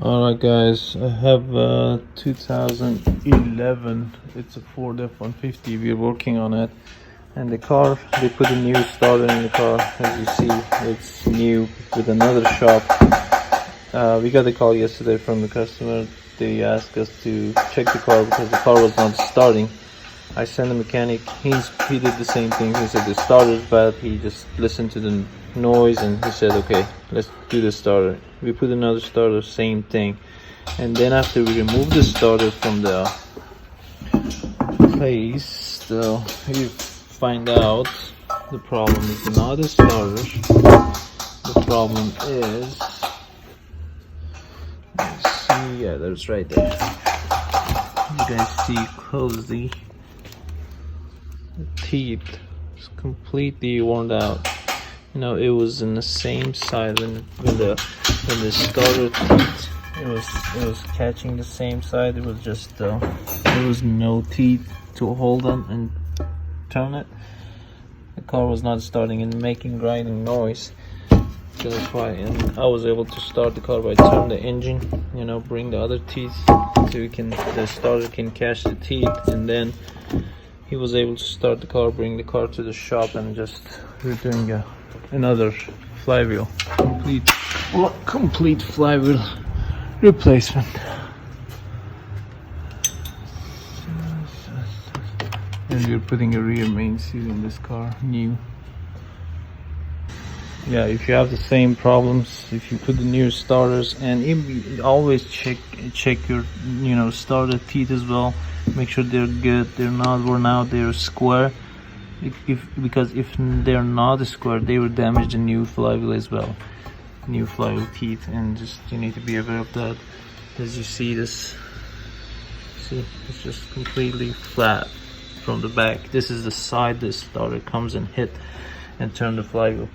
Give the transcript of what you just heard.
Alright guys, I have 2011, it's a Ford F-150, we're working on it, and the car, they put a new starter in the car. As you see, it's new with another shop. We got a call yesterday from the customer. They asked us to check the car because the car was not starting. I sent a mechanic, he did the same thing. He said the starter's bad. He just listened to the noise and he said, okay, let's do the starter. We put another starter, same thing. And then after we remove the starter from the place, we find out the problem is not the starter. The problem is, let's see, yeah, that's right there. You guys see closely. The teeth is completely worn out. You know, it was in the same side when the starter teeth, it was catching the same side. It was just there was no teeth to hold on and turn it. The car was not starting and making grinding noise. That's why, and I was able to start the car by turning the engine, you know, bring the other teeth so the starter can catch the teeth, and then he was able to start the car, bring the car to the shop, and just we're doing another flywheel, complete flywheel replacement. And we're putting a rear main seal in this car, new. Yeah, if you have the same problems, if you put the new starters, and always check your starter teeth as well. Make sure they're good, they're not worn out, they're square. Because if they're not square, they will damage the new flywheel as well, new flywheel teeth, and just you need to be aware of that. As you see this, it's just completely flat from the back. This is the side the starter comes and hit and turn the flywheel.